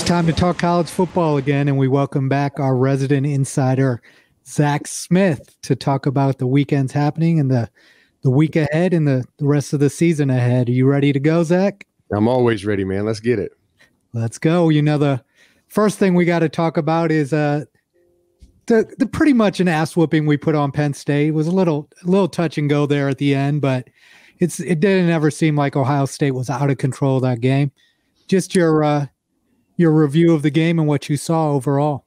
Time to talk college football again, and we welcome back our resident insider, Zach Smith, to talk about the weekends happening and the week ahead and the rest of the season ahead. Are you ready to go, Zach? I'm always ready, man. Let's get it. Let's go. You know, the first thing we got to talk about is the pretty much an ass whooping we put on Penn State. It was a little touch and go there at the end, but it didn't ever seem like Ohio State was out of control of that game. Just your review of the game and what you saw overall.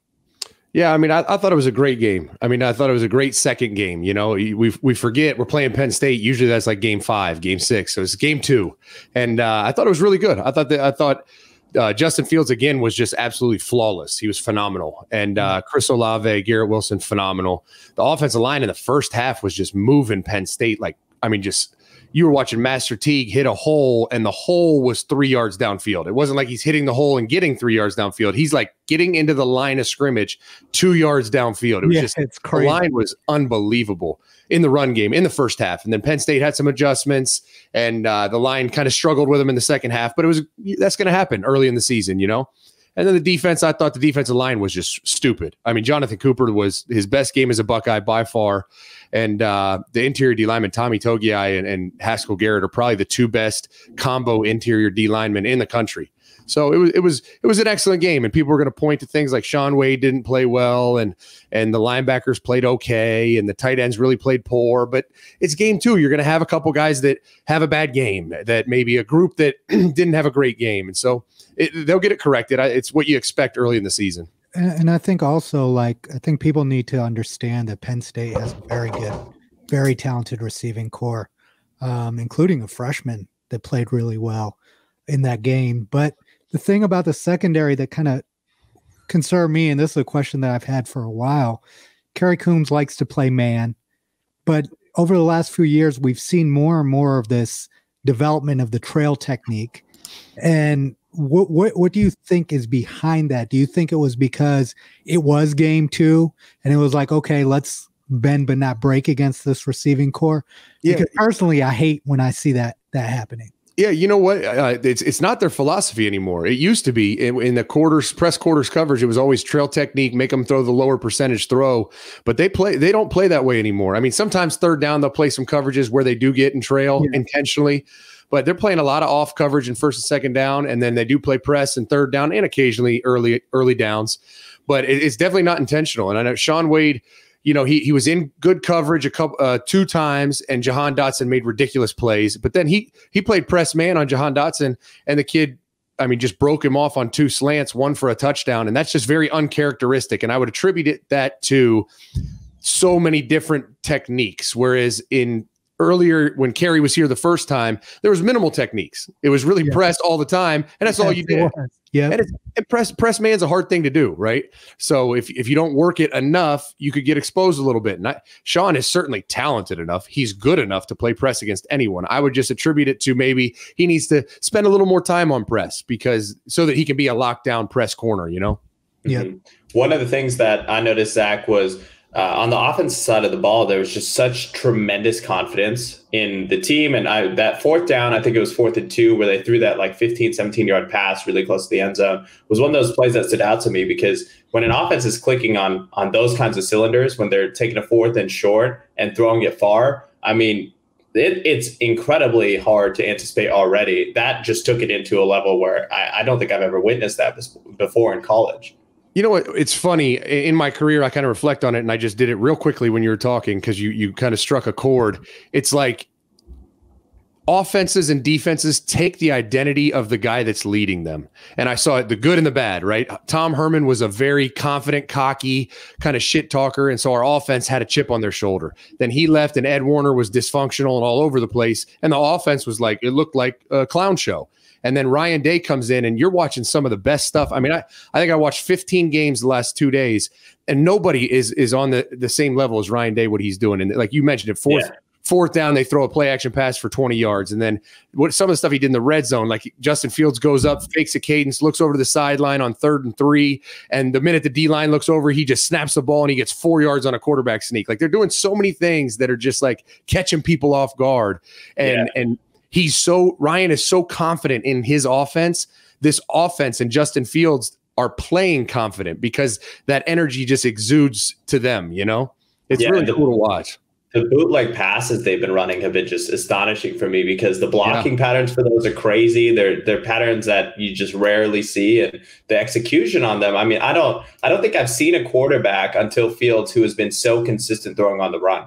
Yeah, I mean, I thought it was a great game. I mean, I thought it was a great second game. You know, we forget we're playing Penn State. Usually that's like game 5, game 6. So it's game 2. And I thought it was really good. I thought Justin Fields, again, was just absolutely flawless. He was phenomenal. And Chris Olave, Garrett Wilson, phenomenal. The offensive line in the first half was just moving Penn State. Like, I mean, just you were watching Master Teague hit a hole, and the hole was 3 yards downfield. It wasn't like he's hitting the hole and getting 3 yards downfield. He's like getting into the line of scrimmage 2 yards downfield. It was it's crazy. The line was unbelievable in the run game in the first half. And then Penn State had some adjustments, and the line kind of struggled with them in the second half. But that's going to happen early in the season, you know? And then the defense, I thought the defensive line was just stupid. I mean, Jonathan Cooper was his best game as a Buckeye by far. And the interior D lineman, Tommy Togiai and Haskell Garrett, are probably the two best combo interior D linemen in the country. So it was an excellent game, and people were going to point to things like Shaun Wade didn't play well, and the linebackers played okay, and the tight ends really played poor. But it's game 2. You're going to have a couple guys that have a bad game, that maybe a group that didn't have a great game, and so they'll get it corrected. It's what you expect early in the season. And I think also, I think people need to understand that Penn State has a very good, very talented receiving core, including a freshman that played really well in that game. But the thing about the secondary that kind of concerned me, and this is a question that I've had for a while, Kerry Coombs likes to play man, but over the last few years, we've seen more and more of this development of the trail technique. And what do you think is behind that? Do you think it was because it was game 2 and it was like, okay, let's bend but not break against this receiving core? Yeah. Because personally, I hate when I see that happening. Yeah, you know what? It's not their philosophy anymore. It used to be in the press quarters coverage. It was always trail technique, make them throw the lower percentage throw. But they don't play that way anymore. I mean, sometimes third down they'll play some coverages where they do get in trail intentionally, but they're playing a lot of off coverage in first and second down, and then they do play press and third down and occasionally early downs. But it's definitely not intentional. And I know Shaun Wade, you know, he was in good coverage 2 times, and Jahan Dotson made ridiculous plays. But then he played press man on Jahan Dotson, and the kid, I mean, just broke him off on 2 slants, 1 for a touchdown. And that's just very uncharacteristic. And I would attribute that to so many different techniques. Whereas earlier when Kerry was here the first time, there was minimal techniques. It was really press all the time, and that's all you did. Yeah, and press man's a hard thing to do, right? So if you don't work it enough, you could get exposed a little bit. And Shaun is certainly talented enough. He's good enough to play press against anyone. I would just attribute it to maybe he needs to spend a little more time on press so that he can be a lockdown press corner, you know? Yeah. One of the things that I noticed, Zach, was on the offensive side of the ball, there was just such tremendous confidence in the team. And that fourth down, I think it was 4th and 2, where they threw that like 15, 17-yard pass really close to the end zone, was one of those plays that stood out to me, because when an offense is clicking on those kinds of cylinders, when they're taking a 4th and short and throwing it far, I mean, it's incredibly hard to anticipate already. That just took it into a level where I don't think I've ever witnessed that before in college. You know what? It's funny. In my career, I kind of reflect on it, and I just did it real quickly when you were talking, because you kind of struck a chord. It's like offenses and defenses take the identity of the guy that's leading them. And I saw it, the good and the bad, right? Tom Herman was a very confident, cocky kind of shit talker. And so our offense had a chip on their shoulder. Then he left, and Ed Warner was dysfunctional and all over the place. And the offense was like, it looked like a clown show. And then Ryan Day comes in, and you're watching some of the best stuff. I mean, I think I watched 15 games the last 2 days, and nobody is on the same level as Ryan Day, what he's doing. And like you mentioned, fourth down, they throw a play action pass for 20 yards. And then some of the stuff he did in the red zone, like Justin Fields goes up, fakes a cadence, looks over to the sideline on 3rd and 3. And the minute the D-line looks over, he just snaps the ball and he gets 4 yards on a quarterback sneak. Like, they're doing so many things that are just like catching people off guard. And Ryan is so confident in his offense. This offense and Justin Fields, are playing confident because that energy just exudes to them, you know? It's really cool to watch. The bootleg passes they've been running have been just astonishing for me because the blocking patterns for those are crazy. They're patterns that you just rarely see, and the execution on them. I mean, I don't think I've seen a quarterback until Fields who has been so consistent throwing on the run.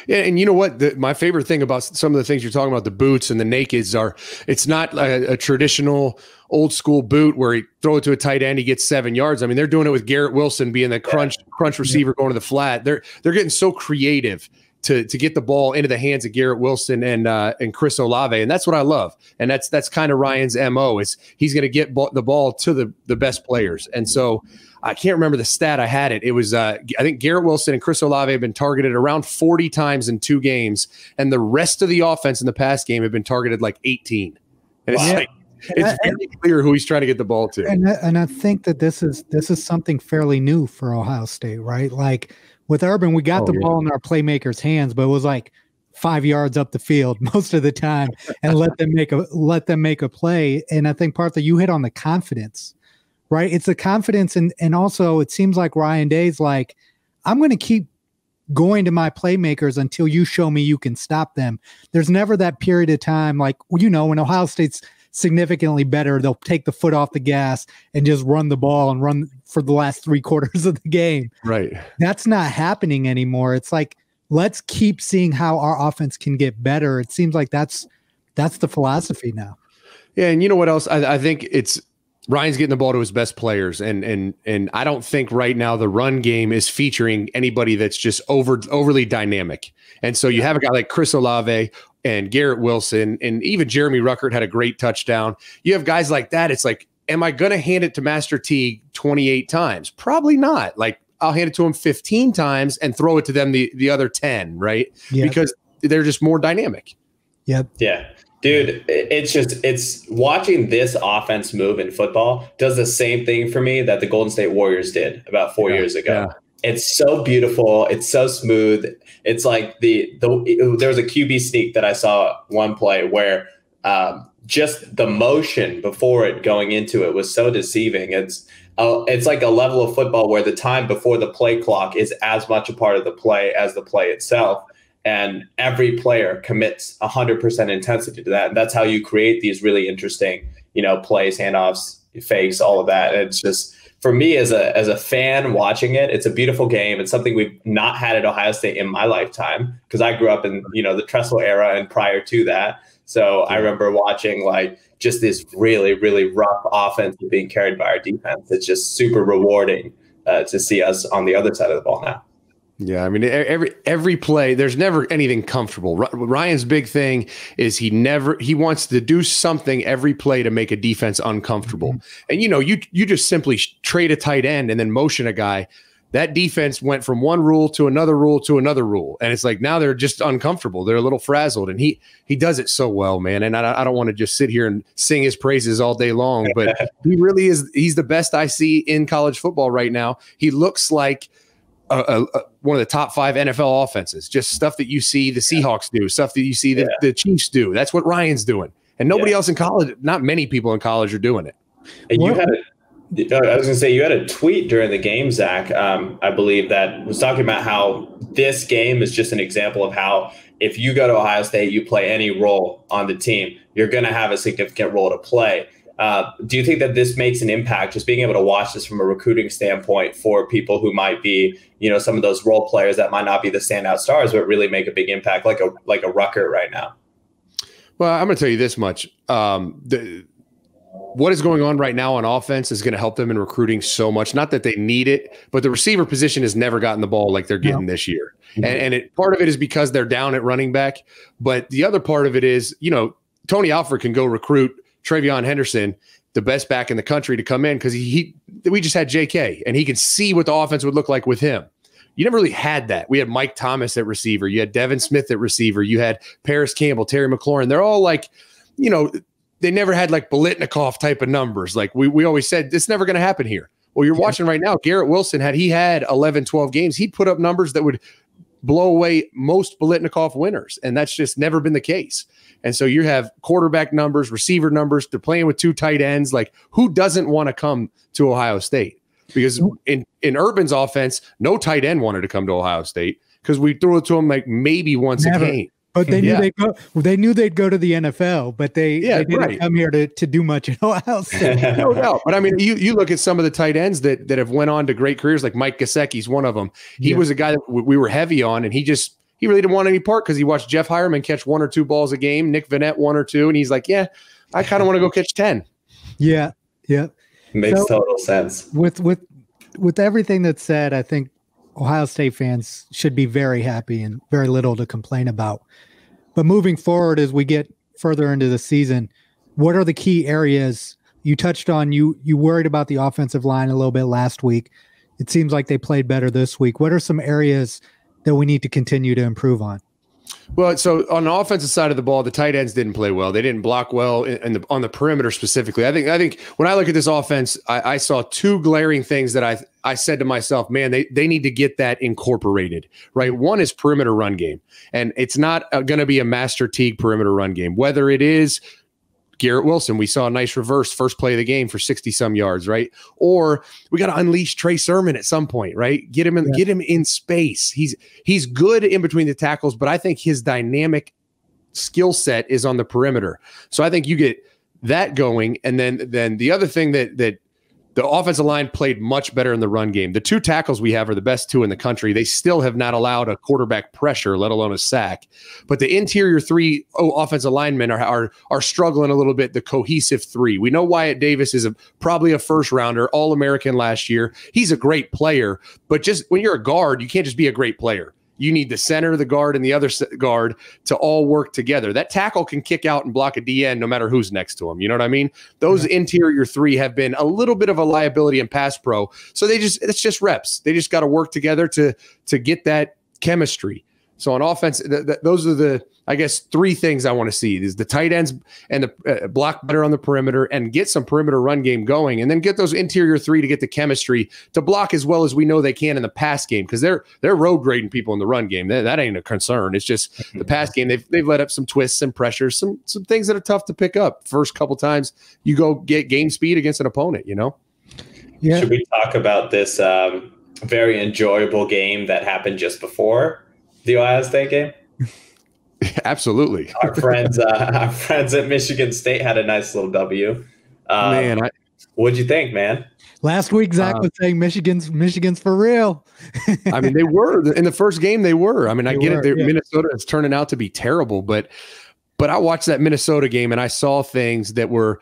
Yeah, and you know what? My favorite thing about some of the things you're talking about, the boots and the nakeds, are it's not a traditional old school boot where he throw it to a tight end, he gets 7 yards. I mean, they're doing it with Garrett Wilson being the crunch receiver going to the flat. They're getting so creative to get the ball into the hands of Garrett Wilson and Chris Olave, and that's what I love. And that's kind of Ryan's MO, is he's going to get the ball to the best players. And so I can't remember the stat. I had it. It was I think Garrett Wilson and Chris Olave have been targeted around 40 times in 2 games, and the rest of the offense in the past game have been targeted like 18. And it's like it's very clear who he's trying to get the ball to. And I think that this is something fairly new for Ohio State, right? Like with Urban, we got the ball in our playmakers' hands, but it was like 5 yards up the field most of the time, and let them make a play. And I think part that you hit on the confidence. Right. It's the confidence. And also it seems like Ryan Day's like, I'm going to keep going to my playmakers until you show me you can stop them. There's never that period of time like, you know, when Ohio State's significantly better, they'll take the foot off the gas and just run the ball and run for the last 3 quarters of the game. Right. That's not happening anymore. It's like, let's keep seeing how our offense can get better. It seems like that's the philosophy now. Yeah. And you know what else? I think it's Ryan's getting the ball to his best players. And I don't think right now the run game is featuring anybody that's just overly dynamic. And so you have a guy like Chris Olave and Garrett Wilson, and even Jeremy Ruckert had a great touchdown. You have guys like that. It's like, am I going to hand it to Master Teague 28 times? Probably not. Like, I'll hand it to him 15 times and throw it to them the other 10, right? Yep. Because they're just more dynamic. Yep. Yeah. Dude, it's watching this offense move in football does the same thing for me that the Golden State Warriors did about 4 years ago. Yeah. It's so beautiful. It's so smooth. It's like there was a QB sneak that I saw one play where just the motion before it going into it was so deceiving. It's like a level of football where the time before the play clock is as much a part of the play as the play itself. And every player commits 100% intensity to that. And that's how you create these really interesting, plays, handoffs, fakes, all of that. And it's just, for me as a fan watching it, it's a beautiful game. It's something we've not had at Ohio State in my lifetime because I grew up in, the Tressel era and prior to that. So I remember watching like just this really, really rough offense being carried by our defense. It's just super rewarding to see us on the other side of the ball now. Yeah, I mean, every play, there's never anything comfortable. Ryan's big thing is he wants to do something every play to make a defense uncomfortable. And, you just simply trade a tight end and then motion a guy. That defense went from one rule to another rule to another rule. And it's like now they're just uncomfortable. They're a little frazzled. And he does it so well, man. And I don't want to just sit here and sing his praises all day long, but he really is. He's the best I see in college football right now. He looks like one of the top 5 NFL offenses, just stuff that you see the Seahawks do, stuff that you see the Chiefs do. That's what Ryan's doing. And nobody else in college, not many people in college are doing it. And I was going to say, you had a tweet during the game, Zach, I believe, that was talking about how this game is just an example of how if you go to Ohio State, you play any role on the team, you're going to have a significant role to play. Do you think that this makes an impact, just being able to watch this from a recruiting standpoint for people who might be, some of those role players that might not be the standout stars, but really make a big impact like a Rucker right now? Well, I'm going to tell you this much. What is going on right now on offense is going to help them in recruiting so much. Not that they need it, but the receiver position has never gotten the ball like they're getting this year. Mm-hmm. And part of it is because they're down at running back. But the other part of it is, Tony Alford can go recruit Travion Henderson, the best back in the country, to come in because we just had JK and he can see what the offense would look like with him. You never really had that. We had Mike Thomas at receiver. You had Devin Smith at receiver. You had Paris Campbell, Terry McLaurin. They're all like, they never had like Biletnikoff type of numbers. Like we always said, it's never going to happen here. Well, you're watching right now, Garrett Wilson, had 11, 12 games, he'd put up numbers that would blow away most Biletnikoff winners. And that's just never been the case. And so you have quarterback numbers, receiver numbers. They're playing with 2 tight ends. Like, who doesn't want to come to Ohio State? Because in Urban's offense, no tight end wanted to come to Ohio State because we threw it to them like maybe once a game. But they knew they'd go. They knew they'd go to the NFL, but they didn't come here to do much at Ohio State. No doubt. But I mean, you look at some of the tight ends that have went on to great careers, like Mike Gesicki's one of them. He was a guy that we were heavy on, and he really didn't want any part because he watched Jeff Hireman catch 1 or 2 balls a game, Nick Vanette 1 or 2, and he's like, yeah, I kind of want to go catch 10. Yeah. Makes total sense. With everything that's said, I think Ohio State fans should be very happy and very little to complain about. But moving forward, as we get further into the season, what are the key areas you touched on? You worried about the offensive line a little bit last week. It seems like they played better this week. What are some areas that we need to continue to improve on? Well, so on the offensive side of the ball, the tight ends didn't play well. They didn't block well on the perimeter specifically. I think when I look at this offense, I saw 2 glaring things that I said to myself, man, they need to get that incorporated, right? One is perimeter run game, and it's not going to be a Master Teague perimeter run game. Whether it is Garrett Wilson, we saw a nice reverse first play of the game for 60-some yards, right? Or we got to unleash Trey Sermon at some point, right? Get him in space. He's good in between the tackles, but I think his dynamic skill set is on the perimeter. So I think you get that going, and then the other thing that the offensive line played much better in the run game. The 2 tackles we have are the best 2 in the country. They still have not allowed a quarterback pressure, let alone a sack. But the interior 3 offensive linemen are struggling a little bit, the cohesive 3. We know Wyatt Davis is probably a first-rounder, All-American last year. He's a great player, but just when you're a guard, you can't just be a great player. You need the center, the guard, and the other guard to all work together. That tackle can kick out and block a DN no matter who's next to him. You know what I mean? Those interior 3 have been a little bit of a liability in pass pro. So it's just reps. They just got to work together to get that chemistry. So on offense, those are the, I guess, 3 things I want to see is the tight ends and the block better on the perimeter and get some perimeter run game going, and then get those interior 3 to get the chemistry to block as well as we know they can in the pass game, because they're road grading people in the run game. That ain't a concern. It's just the pass game. They've let up some twists and pressures, some things that are tough to pick up. First couple times you go get game speed against an opponent, you know? Yeah. Should we talk about this very enjoyable game that happened just before the Ohio State game? Absolutely. Our friends at Michigan State had a nice little W. What'd you think, man? Last week, Zach was saying Michigan's for real. I mean, they were in the first game. They were. I mean, I get it. Minnesota is turning out to be terrible, but I watched that Minnesota game and I saw things that were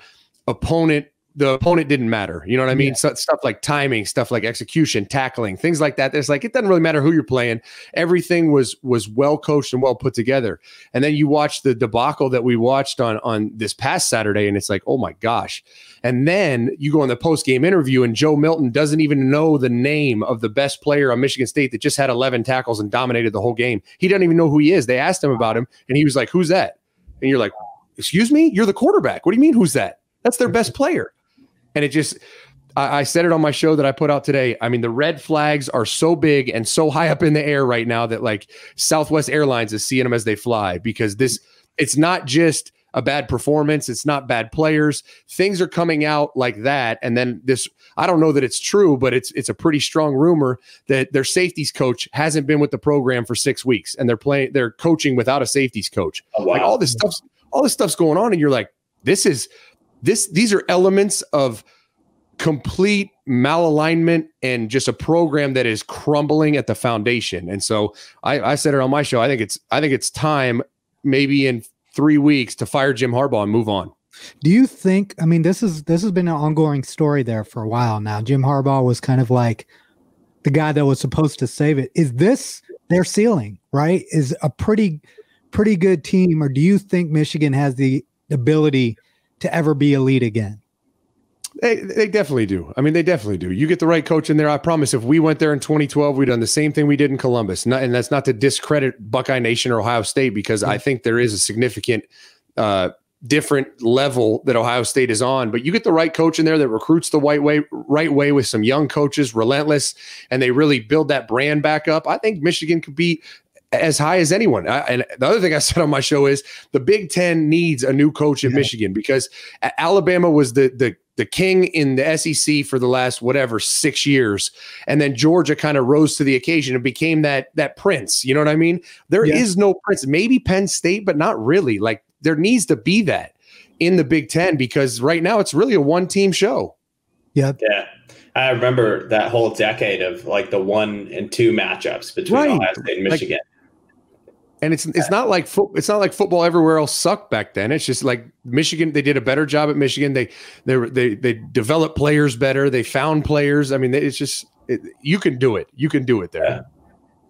the opponent didn't matter. You know what I mean? Yeah. So, stuff like timing, stuff like execution, tackling, things like that. It's like, it doesn't really matter who you're playing. Everything was well coached and well put together. And then you watch the debacle that we watched on this past Saturday, and it's like, oh my gosh. And then you go in the post-game interview and Joe Milton doesn't even know the name of the best player on Michigan State that just had 11 tackles and dominated the whole game. He doesn't even know who he is. They asked him about him and he was like, who's that? And you're like, excuse me? You're the quarterback. What do you mean, who's that? That's their best player. And it just, I said it on my show that I put out today. I mean, the red flags are so big and so high up in the air right now that like Southwest Airlines is seeing them as they fly, because it's not just a bad performance. It's not bad players. Things are coming out like that. And then I don't know that it's true, but it's a pretty strong rumor that their safeties coach hasn't been with the program for 6 weeks and they're coaching without a safeties coach. Oh, wow. Like all this stuff's going on. And you're like, these are elements of complete malalignment and just a program that is crumbling at the foundation. And so I said it on my show. I think it's time, maybe in 3 weeks, to fire Jim Harbaugh and move on. Do you think, I mean, this has been an ongoing story there for a while now. Jim Harbaugh was kind of like the guy that was supposed to save it. Is this their ceiling, right? Is a pretty good team, or do you think Michigan has the ability to ever be elite again? They definitely do. I mean, they definitely do. You get the right coach in there. I promise if we went there in 2012, we'd done the same thing we did in Columbus. And that's not to discredit Buckeye Nation or Ohio State, because I think there is a significant different level that Ohio State is on. But you get the right coach in there that recruits the right way with some young coaches, relentless, and they really build that brand back up. I think Michigan could be as high as anyone. And the other thing I said on my show is the Big Ten needs a new coach at Michigan, because Alabama was the king in the SEC for the last 6 years. And then Georgia kind of rose to the occasion and became that prince. You know what I mean? There is no prince. Maybe Penn State, but not really. Like, there needs to be that in the Big Ten, because right now it's really a one-team show. Yeah. I remember that whole decade of like the 1 and 2 matchups between Ohio State and Michigan. And it's not like football everywhere else sucked back then. It's just like Michigan. They did a better job at Michigan. They developed players better. They found players. I mean, it's just you can do it. You can do it there.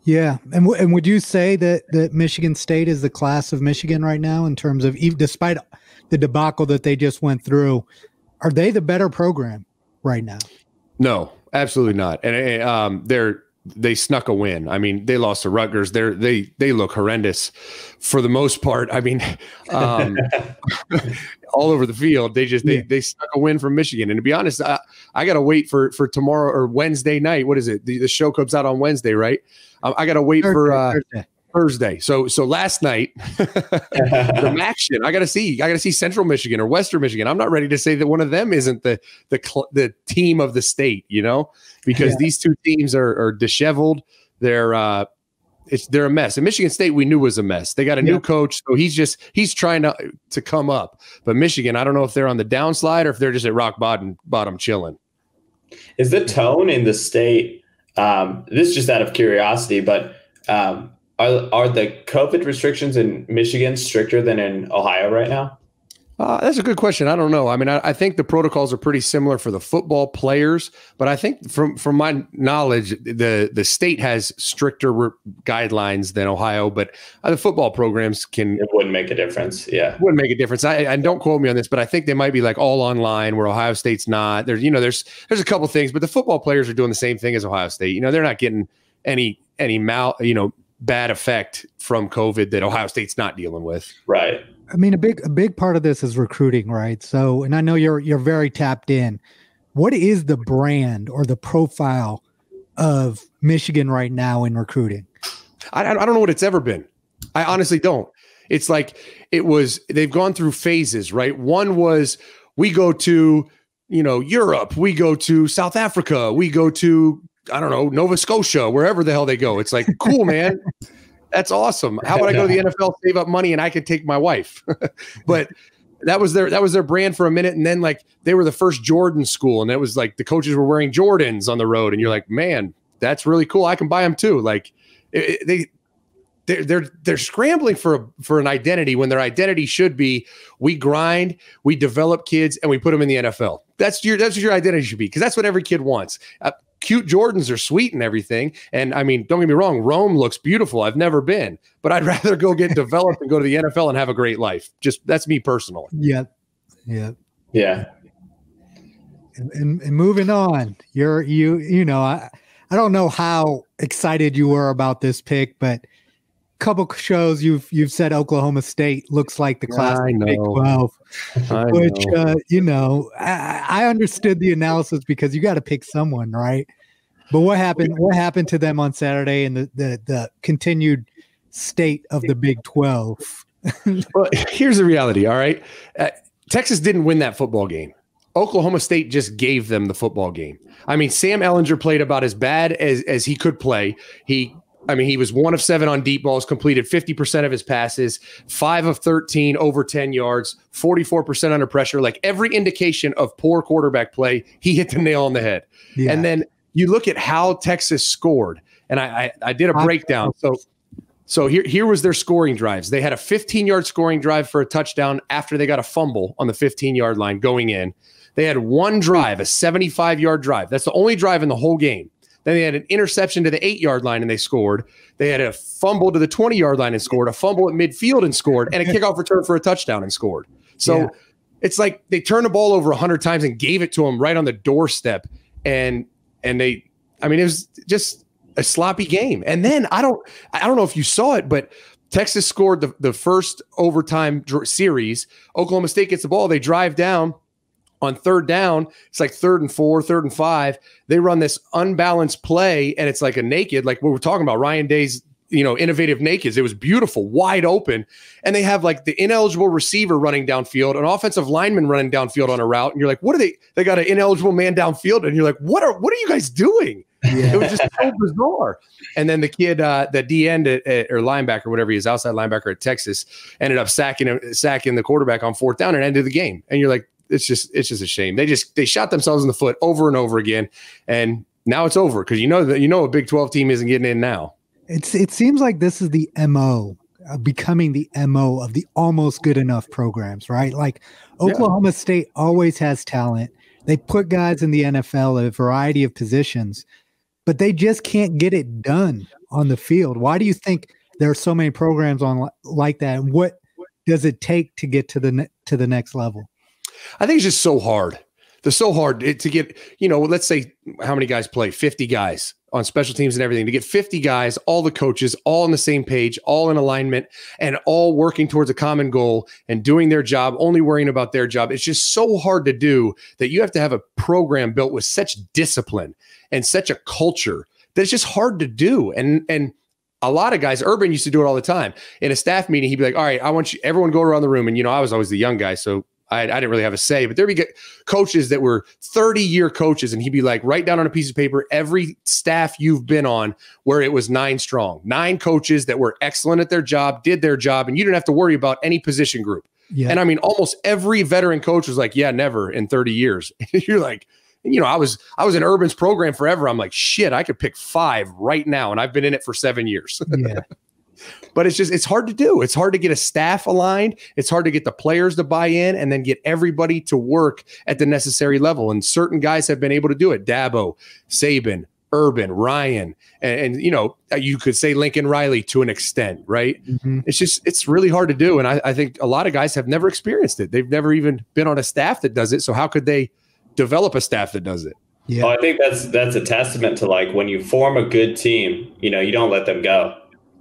Yeah. And would you say that Michigan State is the class of Michigan right now in terms of, despite the debacle that they just went through, are they the better program right now? No, absolutely not. And they snuck a win. I mean, they lost to Rutgers. They look horrendous for the most part. I mean, all over the field. They snuck a win from Michigan. And to be honest, I got to wait for tomorrow or Wednesday night. What is it? The show comes out on Wednesday, right? I got to wait for Thursday. So last night, the action. I got to see Central Michigan or Western Michigan. I'm not ready to say that one of them isn't the team of the state, because these two teams are disheveled. They're a mess. And Michigan State, we knew was a mess. They got a new coach, so he's trying to come up. But Michigan, I don't know if they're on the downslide or if they're just at rock bottom chilling. Is the tone in the state? This is just out of curiosity, but. Are the COVID restrictions in Michigan stricter than in Ohio right now? That's a good question. I don't know. I mean, I think the protocols are pretty similar for the football players, but I think from my knowledge, the state has stricter guidelines than Ohio, but the football programs it wouldn't make a difference. Yeah. It wouldn't make a difference. I don't quote me on this, but I think they might be like all online where Ohio State's not. There's a couple things, but the football players are doing the same thing as Ohio State. They're not getting any bad effect from COVID that Ohio State's not dealing with. Right. I mean, a big part of this is recruiting, right? So, and I know you're very tapped in. What is the brand or the profile of Michigan right now in recruiting? I don't know what it's ever been. I honestly don't. It's like they've gone through phases, right? One was we go to, Europe, we go to South Africa, we go to, I don't know, Nova Scotia, wherever the hell they go. It's like, cool, man. That's awesome. How about I go to the NFL, save up money, and I could take my wife? But that was their brand for a minute. And then like they were the first Jordan school. And it was like the coaches were wearing Jordans on the road. And you're like, man, that's really cool. I can buy them too. Like they're scrambling for an identity when their identity should be, we grind, we develop kids, and we put them in the NFL. That's what your identity should be, because that's what every kid wants. Cute Jordans are sweet and everything. And I mean, don't get me wrong, Rome looks beautiful. I've never been, but I'd rather go get developed and go to the NFL and have a great life. Just that's me personally. Yeah. And moving on, I don't know how excited you were about this pick, but a couple shows you've said Oklahoma State looks like the class of Big 12, which I understood the analysis because you got to pick someone, right? But what happened to them on Saturday and the continued state of the Big 12? Well, here's the reality. All right. Texas didn't win that football game. Oklahoma State just gave them the football game. I mean, Sam Ehlinger played about as bad as he could play. He was 1 of 7 on deep balls, completed 50% of his passes, 5 of 13 over 10 yards, 44% under pressure. Like every indication of poor quarterback play, he hit the nail on the head. Yeah. And then you look at how Texas scored, and I did a breakdown. So here was their scoring drives. They had a 15-yard scoring drive for a touchdown after they got a fumble on the 15-yard line going in. They had one drive, a 75-yard drive. That's the only drive in the whole game. Then they had an interception to the 8-yard line and they scored. They had a fumble to the 20-yard line and scored, a fumble at midfield and scored, and a kickoff return for a touchdown and scored. So it's like they turned the ball over 100 times and gave it to them right on the doorstep. And it was just a sloppy game. And then I don't know if you saw it, but Texas scored the first overtime series. Oklahoma State gets the ball. They drive down. On third down, it's like 3rd and 4, 3rd and 5. They run this unbalanced play, and it's like a naked, like what we're talking about, Ryan Day's innovative nakeds. It was beautiful, wide open. And they have like the ineligible receiver running downfield, an offensive lineman running downfield on a route. And you're like, what are they got an ineligible man downfield. And you're like, what are you guys doing? Yeah. It was just so bizarre. And then the kid, the D end or linebacker, whatever he is, outside linebacker at Texas, ended up sacking the quarterback on 4th down and ended the game. And you're like, it's just a shame. They shot themselves in the foot over and over again. And now it's over because a Big 12 team isn't getting in now. It seems like this is the MO, becoming the MO of the almost good enough programs, right? Like Oklahoma State always has talent. They put guys in the NFL at a variety of positions, but they just can't get it done on the field. Why do you think there are so many programs on like that? And what does it take to get to the next level? I think it's just so hard. They're so hard to get, let's say how many guys play, 50 guys on special teams and everything, to get 50 guys, all the coaches, all on the same page, all in alignment, and all working towards a common goal and doing their job, only worrying about their job. It's just so hard to do that you have to have a program built with such discipline and such a culture that it's just hard to do. And a lot of guys, Urban used to do it all the time. In a staff meeting, he'd be like, all right, I want you, everyone go around the room. And, I was always the young guy, so I didn't really have a say, but there'd be coaches that were 30-year coaches, and he'd be like, write down on a piece of paper every staff you've been on where it was 9 strong, 9 coaches that were excellent at their job, did their job, and you didn't have to worry about any position group. Yeah. And I mean, almost every veteran coach was like, yeah, never in 30 years. You're like, I was in Urban's program forever. I'm like, shit, I could pick 5 right now, and I've been in it for 7 years. Yeah. But it's hard to do. It's hard to get a staff aligned. It's hard to get the players to buy in and then get everybody to work at the necessary level. And certain guys have been able to do it. Dabo, Saban, Urban, Ryan, and you could say Lincoln Riley to an extent, right? Mm-hmm. It's really hard to do. And I think a lot of guys have never experienced it. They've never even been on a staff that does it. So how could they develop a staff that does it? Yeah. Well, I think that's a testament to, like, when you form a good team, you don't let them go.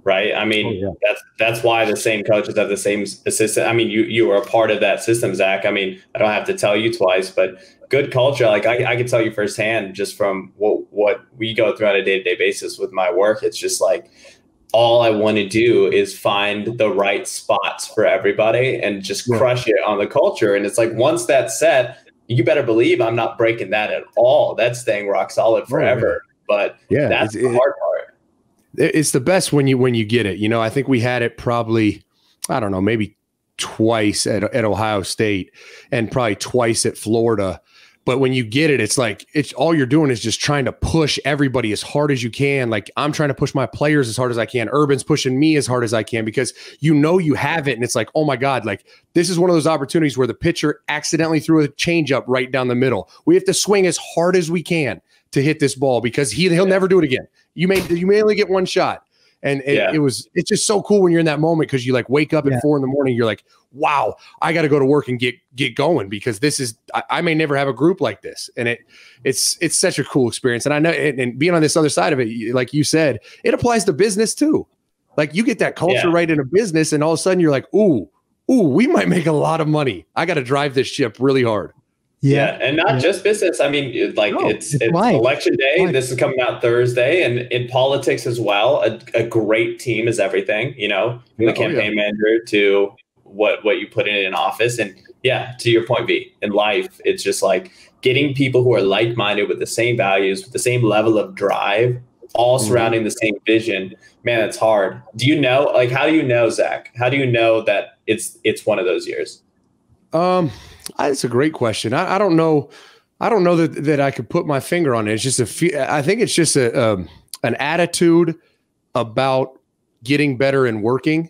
Right. I mean, that's why the same coaches have the same assistant. I mean, you were a part of that system, Zach. I mean, I don't have to tell you twice, but good culture. Like I can tell you firsthand just from what we go through on a day-to-day basis with my work. It's just like all I want to do is find the right spots for everybody and just crush it on the culture. And it's like, once that's set, you better believe I'm not breaking that at all. That's staying rock solid forever. But that's the hard part. It's the best when you get it. I think we had it probably, I don't know, maybe twice at Ohio State and probably twice at Florida. But when you get it, it's like it's all you're doing is just trying to push everybody as hard as you can. Like, I'm trying to push my players as hard as I can. Urban's pushing me as hard as I can because you have it. And it's like, oh my God, like this is one of those opportunities where the pitcher accidentally threw a changeup right down the middle. We have to swing as hard as we can to hit this ball because he'll never do it again. You may only get one shot. And it's just so cool when you're in that moment because you like wake up at 4 a.m. You're like, wow, I got to go to work and get going because this is I may never have a group like this. And it's such a cool experience. And I know and being on this other side of it, like you said, it applies to business too. Like you get that culture right in a business, and all of a sudden you're like, ooh, we might make a lot of money. I got to drive this ship really hard. Yeah, and not just business. I mean, it's election day. Life. This is coming out Thursday, and in politics as well. A great team is everything. From the campaign manager to what you put in office, and to your point, V, in life, it's just like getting people who are like-minded with the same values, with the same level of drive, all surrounding the same vision. Man, it's hard. Do you know? Like, how do you know, Zach? How do you know that it's one of those years? That's a great question. I don't know. I don't know that I could put my finger on it. It's just I think it's just an attitude about getting better and working.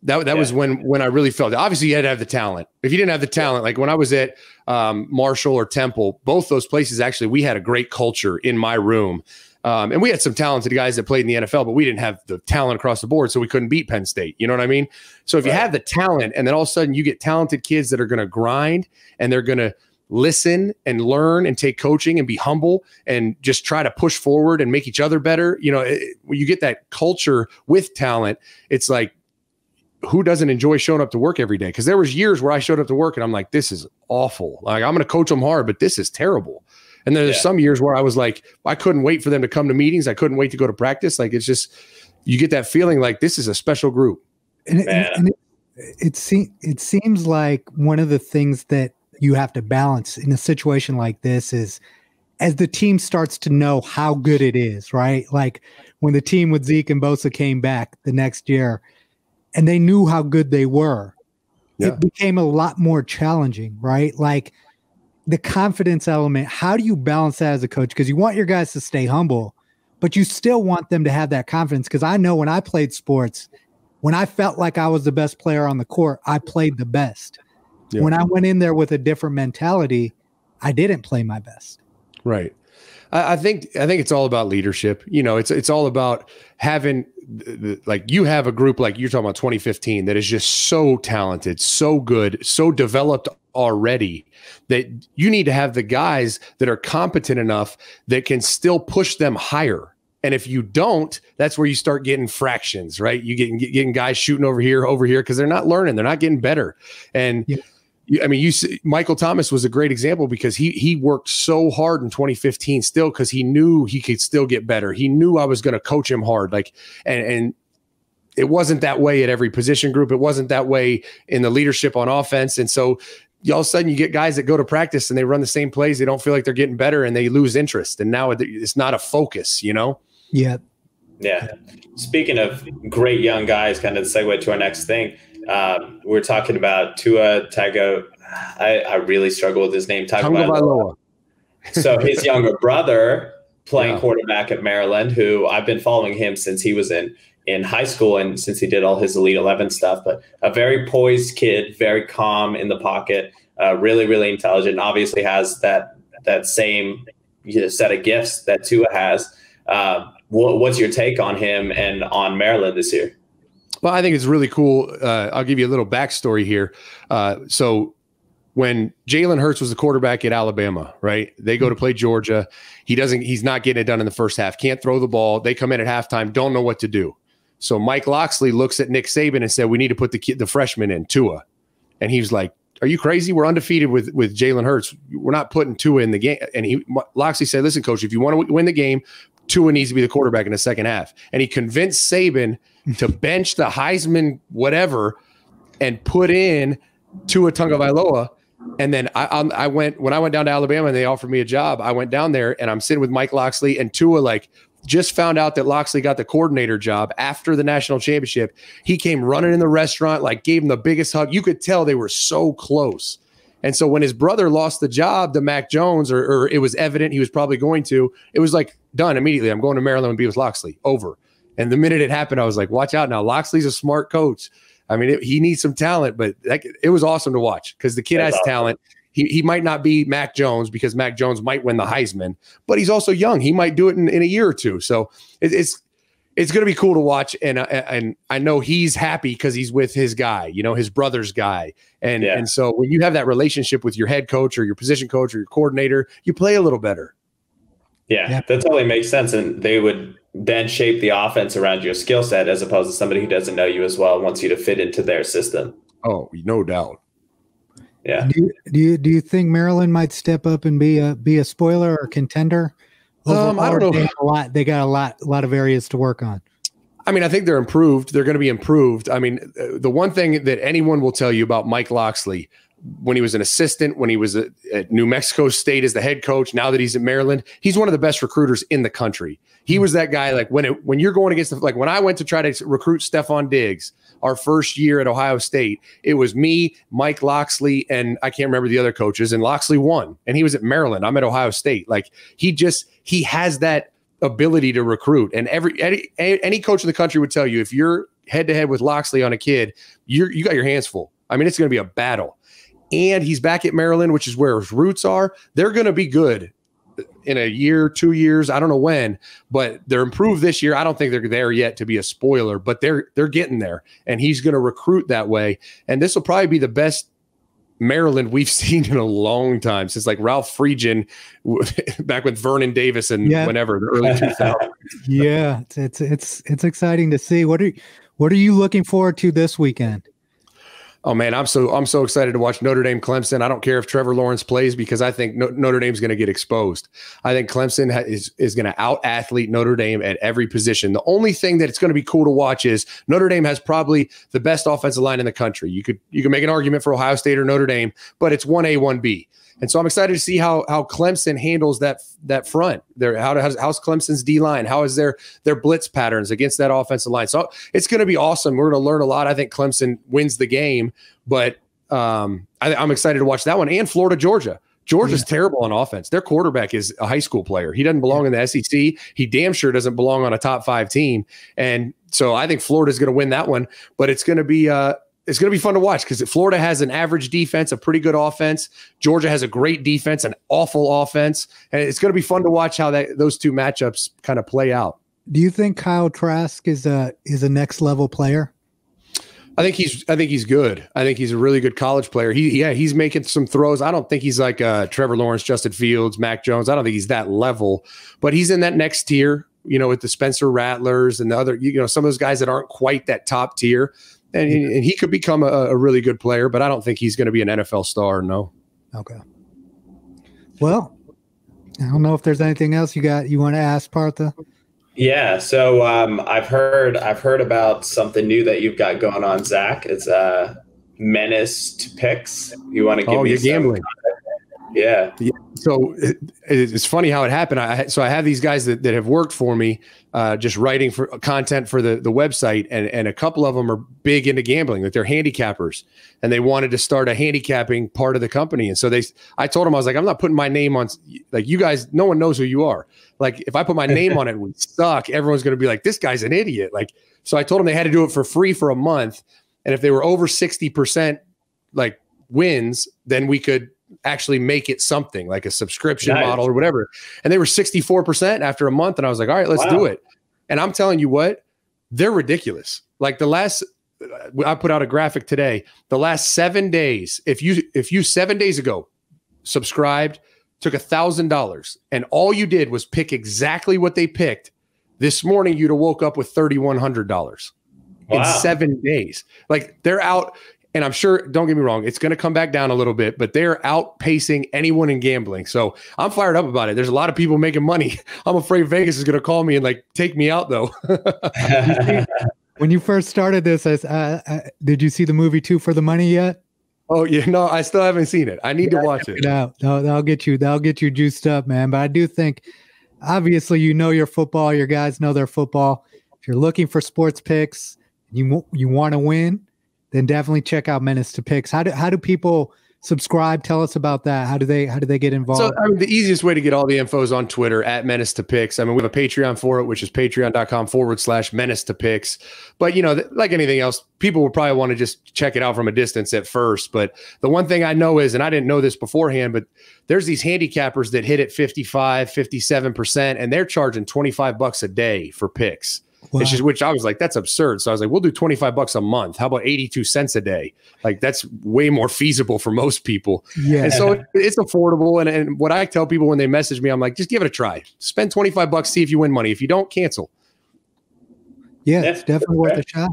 That was when I really felt it. Obviously, you had to have the talent. If you didn't have the talent, like when I was at Marshall or Temple, both those places, actually, we had a great culture in my room. And we had some talented guys that played in the NFL, but we didn't have the talent across the board, so we couldn't beat Penn State. You know what I mean? So if you have the talent and then all of a sudden you get talented kids that are going to grind and they're going to listen and learn and take coaching and be humble and just try to push forward and make each other better. When you get that culture with talent, it's like, who doesn't enjoy showing up to work every day? Because there was years where I showed up to work and I'm like, this is awful. Like, I'm going to coach them hard, but this is terrible. And then there's some years where I was like, I couldn't wait for them to come to meetings. I couldn't wait to go to practice. Like, it's just, you get that feeling like this is a special group. It seems like one of the things that you have to balance in a situation like this is as the team starts to know how good it is, right? Like when the team with Zeke and Bosa came back the next year and they knew how good they were, it became a lot more challenging, right? Like the confidence element, how do you balance that as a coach? Because you want your guys to stay humble, but you still want them to have that confidence. Because I know when I played sports, when I felt like I was the best player on the court, I played the best. Yeah. When I went in there with a different mentality, I didn't play my best. Right. I think it's all about leadership. You know, it's all about having like you have a group like you're talking about 2015 that is just so talented, so good, so developed already that you need to have the guys that are competent enough that can still push them higher. And if you don't, that's where you start getting fractions, right? You getting guys shooting over here because they're not learning, they're not getting better. And I mean, you see, Michael Thomas was a great example because he worked so hard in 2015 still because he knew he could still get better. He knew I was going to coach him hard, like, and it wasn't that way at every position group. It wasn't that way in the leadership on offense. And so all of a sudden you get guys that go to practice and they run the same plays. They don't feel like they're getting better and they lose interest. And now it's not a focus, you know? Yeah. Yeah. Speaking of great young guys, kind of the segue to our next thing. We're talking about Tua Tago. I really struggle with his name. Tagovailoa. So his younger brother playing quarterback at Maryland, who I've been following him since he was in high school and since he did all his Elite 11 stuff. But a very poised kid, very calm in the pocket, really, really intelligent. Obviously has that same set of gifts that Tua has. What's your take on him and on Maryland this year? Well, I think it's really cool. I'll give you a little backstory here. So when Jalen Hurts was the quarterback at Alabama, right? They go to play Georgia. He's not getting it done in the first half. Can't throw the ball. They come in at halftime, don't know what to do. So Mike Locksley looks at Nick Saban and said, we need to put the freshman in, Tua. And he was like, are you crazy? We're undefeated with Jalen Hurts. We're not putting Tua in the game. And Locksley said, listen, coach, if you want to win the game, Tua needs to be the quarterback in the second half. And he convinced Saban to bench the Heisman whatever and put in Tua Tagovailoa. And then when I went down to Alabama and they offered me a job, I went down there and I'm sitting with Mike Locksley and Tua just found out that Locksley got the coordinator job after the national championship. He came running in the restaurant, gave him the biggest hug. You could tell they were so close. And so when his brother lost the job to Mac Jones, or it was evident he was probably going to, it was done immediately. I'm going to Maryland and be with Locksley. Over. And the minute it happened, I was like, watch out now. Locksley's a smart coach. I mean, he needs some talent, but it was awesome to watch because the kid has talent. He might not be Mac Jones because Mac Jones might win the Heisman, but he's also young. He might do it in a year or two. So it's going to be cool to watch. And I know he's happy because he's with his guy, his brother's guy. And so when you have that relationship with your head coach or your position coach or your coordinator, you play a little better. Yeah, that totally makes sense. And they would then shape the offense around your skill set as opposed to somebody who doesn't know you as well and wants you to fit into their system. Oh, no doubt. Yeah. Do you think Maryland might step up and be a spoiler or contender? I don't know. They got a lot of areas to work on. I mean, I think they're improved. They're going to be improved. I mean, the one thing that anyone will tell you about Mike Locksley, when he was an assistant, when he was at New Mexico State as the head coach, now that he's at Maryland, he's one of the best recruiters in the country. He was that guy, when you're going against when I went to try to recruit Stephon Diggs, our first year at Ohio State, it was me, Mike Locksley, and I can't remember the other coaches, and Locksley won. And he was at Maryland. I'm at Ohio State. He has that ability to recruit. And any coach in the country would tell you, if you're head to head with Locksley on a kid, you got your hands full. I mean, it's going to be a battle. And he's back at Maryland, which is where his roots are. They're going to be good in a year, 2 years. I don't know when, but they're improved this year. I don't think they're there yet to be a spoiler, but they're getting there. And he's going to recruit that way. And this will probably be the best Maryland we've seen in a long time, since Ralph Friedgen back with Vernon Davis and whenever, the early 2000s. Yeah, it's exciting to see. What are you looking forward to this weekend? Oh man, I'm so excited to watch Notre Dame Clemson. I don't care if Trevor Lawrence plays because I think Notre Dame's going to get exposed. I think Clemson is going to out athlete Notre Dame at every position. The only thing that it's going to be cool to watch is Notre Dame has probably the best offensive line in the country. You could make an argument for Ohio State or Notre Dame, but it's 1A, 1B. And so I'm excited to see how Clemson handles that front. How's Clemson's D line? How is their blitz patterns against that offensive line? So it's going to be awesome. We're going to learn a lot. I think Clemson wins the game, but I'm excited to watch that one. And Florida, Georgia. Georgia's terrible on offense. Their quarterback is a high school player. He doesn't belong in the SEC. He damn sure doesn't belong on a top 5 team. And so I think Florida's going to win that one. But it's going to be fun to watch because Florida has an average defense, a pretty good offense. Georgia has a great defense, an awful offense. And it's going to be fun to watch how those two matchups kind of play out. Do you think Kyle Trask is a next level player? I think he's good. I think he's a really good college player. He's making some throws. I don't think he's like Trevor Lawrence, Justin Fields, Mac Jones. I don't think he's that level, but he's in that next tier, with the Spencer Rattlers and the other, some of those guys that aren't quite that top tier. And he could become a really good player, but I don't think he's going to be an NFL star. No. Okay. Well, I don't know if there's anything else you want to ask, Partha. Yeah. So I've heard about something new that you've got going on, Zach. It's Menace to Picks. You want to give me you're gambling. Yeah. So it's funny how it happened. I have these guys that have worked for me, just writing for content for the website, and a couple of them are big into gambling, like they're handicappers, and they wanted to start a handicapping part of the company. And so I told them, I was like, I'm not putting my name on, like, you guys, no one knows who you are. Like, if I put my name on it, we suck. Everyone's going to be like, this guy's an idiot. Like, so I told them they had to do it for free for a month. And if they were over 60% like wins, then we could actually make it something like a subscription model or whatever. And they were 64% after a month. And I was like, all right, let's do it. And I'm telling you what, they're ridiculous. Like I put out a graphic today, the last 7 days, if you 7 days ago subscribed, took $1,000 and all you did was pick exactly what they picked, this morning you'd have woke up with $3,100 in 7 days. Like, they're out. And I'm sure, don't get me wrong, it's going to come back down a little bit, but they're outpacing anyone in gambling. So I'm fired up about it. There's a lot of people making money. I'm afraid Vegas is going to call me and like take me out though. When you first started this, did you see the movie 2 for the Money yet? Oh yeah, no, I still haven't seen it. I need to watch it. That'll get you juiced up, man. But I do think, obviously, your football. Your guys know their football. If you're looking for sports picks, you want to win, then definitely check out Menace to Picks. How do people subscribe? Tell us about that. How do they get involved? So the easiest way to get all the info is on Twitter at Menace to Picks. I mean, we have a Patreon for it, which is patreon.com/Menace to Picks. But like anything else, people will probably want to just check it out from a distance at first. But the one thing I know is, and I didn't know this beforehand, but there's these handicappers that hit at 55, 57%, and they're charging $25 a day for picks. Wow. Which I was like, that's absurd. So I was like, we'll do $25 a month. How about 82 cents a day? Like, that's way more feasible for most people. Yeah. And so it's affordable. And what I tell people when they message me, I'm like, just give it a try. Spend $25, see if you win money. If you don't, cancel. Yeah, it's definitely worth a shot.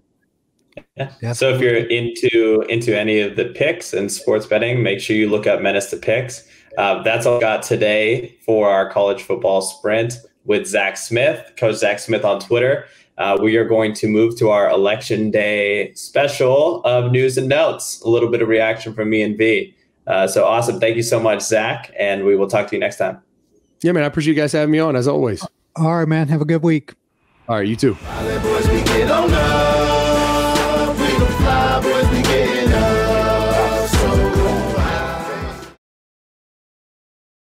Yeah. Definitely. So if you're into any of the picks and sports betting, make sure you look up Menace to Picks. That's all I got today for our college football sprint with Zach Smith, Coach Zach Smith on Twitter. We are going to move to our Election Day special of news and notes, a little bit of reaction from me and V. So awesome. Thank you so much, Zach. And we will talk to you next time. Yeah, man. I appreciate you guys having me on, as always. All right, man. Have a good week. All right, you too.